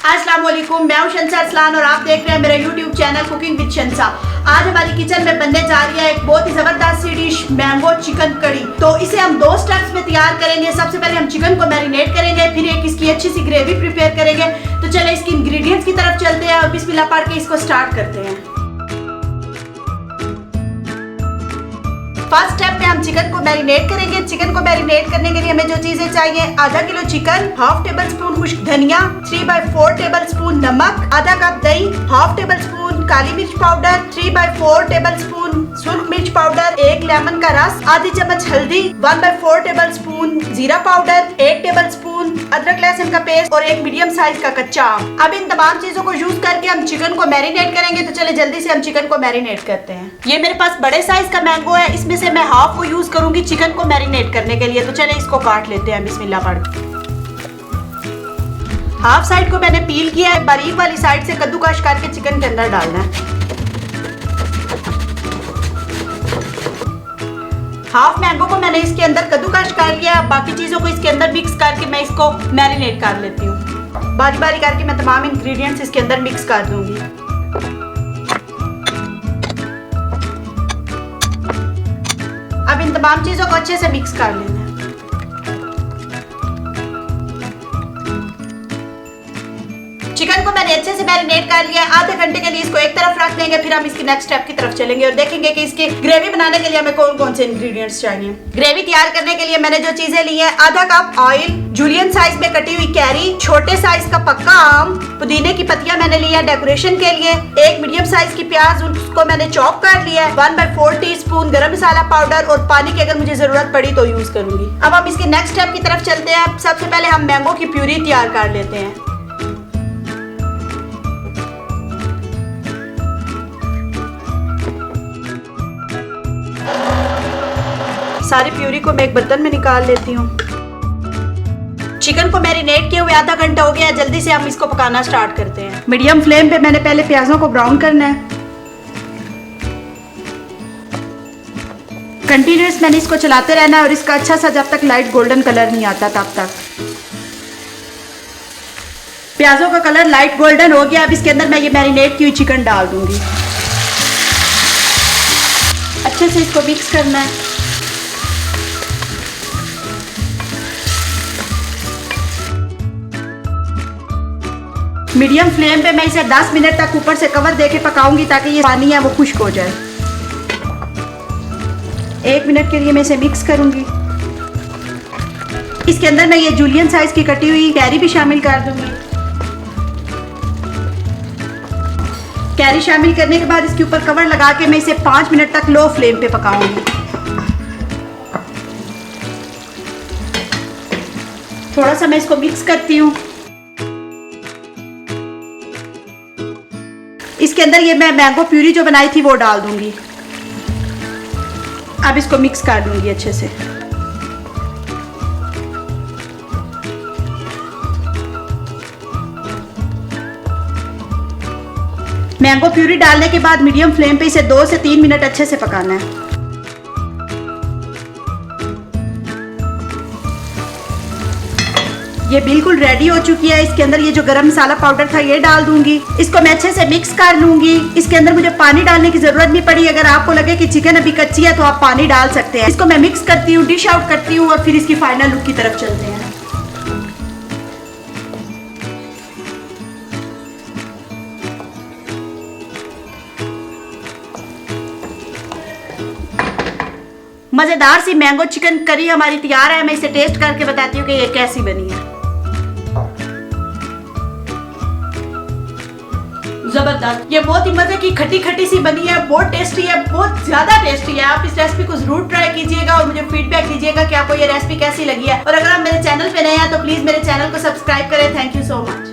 अस्सलाम वालेकुम, मैं हूं शंसा अरसलान और आप देख रहे हैं मेरा YouTube चैनल कुकिंग विद शंसा। आज हमारी किचन में बनने जा रही है एक बहुत ही जबरदस्त सी डिश, मैंगो चिकन कड़ी। तो इसे हम 2 स्टेप्स में तैयार करेंगे। सबसे पहले हम चिकन को मैरिनेट करेंगे, फिर एक इसकी अच्छी सी ग्रेवी प्रिपेयर करेंगे। तो चले इसकी इंग्रेडिएंट्स की तरफ चलते हैं और बिस्मिल्लाह पढ़ के इसको स्टार्ट करते हैं। फर्स्ट स्टेप में हम चिकन को मैरिनेट करेंगे। चिकन को मैरिनेट करने के लिए हमें जो चीजें चाहिए, आधा kilo chicken, half table spoon खुश्क धनिया, 3/4 टेबल स्पून नमक, आधा कप दही, हाफ टेबल स्पून काली मिर्च पाउडर, 3/4 टेबल स्पून सुर्ख मिर्च पाउडर, 1 लेमन का रस, आधी चम्मच हल्दी, 1/4 टेबल स्पून जीरा पाउडर, 1 टेबल स्पून अदरक लहसुन का पेस्ट और 1 मीडियम साइज का कच्चा आम। अब इन तमाम चीजों को यूज करके हम चिकन को मैरिनेट करेंगे। तो चले जल्दी से हम चिकन को मैरिनेट करते हैं। ये मेरे पास बड़े साइज का मैंगो है, इसमें से मैं हाफ को यूज करूंगी चिकन को मैरिनेट करने के लिए। तो चले इसको काट लेते हैं बिस्मिल्लाह पढ़। हाफ साइड को मैंने पील किया है, बारीक वाली साइड से कद्दूकश करके चिकन के अंदर डालना है। हाफ मैंगो को मैंने इसके अंदर कद्दूकश कर लिया। बाकी चीजों को इसके अंदर मिक्स करके मैं इसको मैरिनेट कर लेती हूँ। बारी बारी करके मैं तमाम इंग्रेडिएंट्स इसके अंदर मिक्स कर दूंगी। अब इन तमाम चीजों को अच्छे से मिक्स कर लेना है। चिकन को मैंने अच्छे से मैरिनेट कर लिया है। आधे घंटे के लिए इसको एक तरफ रख देंगे, फिर हम इसकी नेक्स्ट स्टेप की तरफ चलेंगे और देखेंगे कि इसकी ग्रेवी बनाने के लिए हमें कौन कौन से इंग्रेडिएंट्स चाहिए। ग्रेवी तैयार करने के लिए मैंने जो चीजें ली हैं, आधा कप ऑयल, जूलियन साइज में कटी हुई कैरी, छोटे साइज का पक्का आम, पुदीने की पत्तियां मैंने ली है डेकोरेशन के लिए, 1 मीडियम साइज की प्याज, उसको मैंने चॉप कर लिया है, 1/4 टीस्पून गरम मसाला पाउडर और पानी की अगर मुझे जरूरत पड़ी तो यूज करूंगी। अब हम इसके नेक्स्ट स्टेप की तरफ चलते हैं। सबसे पहले हम मैंगो की प्यूरी तैयार कर लेते हैं। सारी प्यूरी को मैं एक बर्तन में निकाल लेती हूँ। चिकन को मैरिनेट किए हुए आधा घंटा हो गया है। जल्दी से हम इसको पकाना स्टार्ट करते हैं। मीडियम फ्लेम पे मैंने पहले प्याजों को ब्राउन करना है। कंटिन्यूअस मैंने इसको चलाते रहना है और इसका अच्छा सा जब तक लाइट गोल्डन कलर नहीं आता तब तक। प्याजों का कलर लाइट गोल्डन हो गया। अब इसके अंदर मैं ये मैरिनेट की हुई चिकन डाल दूंगी। अच्छे से इसको मिक्स करना है। मीडियम फ्लेम पे मैं इसे 10 मिनट तक ऊपर से कवर देके पकाऊंगी ताकि ये पानी है वो खुश्क हो जाए। 1 मिनट के लिए मैं इसे मिक्स करूंगी। इसके अंदर मैं ये जूलियन साइज की कटी हुई कैरी भी शामिल कर दूंगी। कैरी शामिल करने के बाद इसके ऊपर कवर लगा के मैं इसे 5 मिनट तक लो फ्लेम पे पकाऊंगी। थोड़ा सा मैं इसको मिक्स करती हूँ। इसके अंदर ये मैं मैंगो प्यूरी जो बनाई थी वो डाल दूंगी। अब इसको मिक्स कर दूंगी अच्छे से। मैंगो प्यूरी डालने के बाद मीडियम फ्लेम पे इसे 2 से 3 मिनट अच्छे से पकाना है। ये बिल्कुल रेडी हो चुकी है। इसके अंदर ये जो गरम मसाला पाउडर था ये डाल दूंगी। इसको मैं अच्छे से मिक्स कर लूंगी। इसके अंदर मुझे पानी डालने की जरूरत नहीं पड़ी। अगर आपको लगे कि चिकन अभी कच्ची है तो आप पानी डाल सकते हैं। इसको मैं मिक्स करती हूँ, डिश आउट करती हूँ और फिर इसकी फाइनल लुक की तरफ चलते हैं। मजेदार सी मैंगो चिकन करी हमारी तैयार है। मैं इसे टेस्ट करके बताती हूँ कि ये कैसी बनी है। जबरदस्त, ये बहुत ही मजे की खट्टी खट्टी सी बनी है। बहुत टेस्टी है, बहुत ज्यादा टेस्टी है। आप इस रेसिपी को जरूर ट्राई कीजिएगा और मुझे फीडबैक दीजिएगा कि आपको ये रेसिपी कैसी लगी है। और अगर आप मेरे चैनल पे नए हैं तो प्लीज मेरे चैनल को सब्सक्राइब करें। Thank you so much.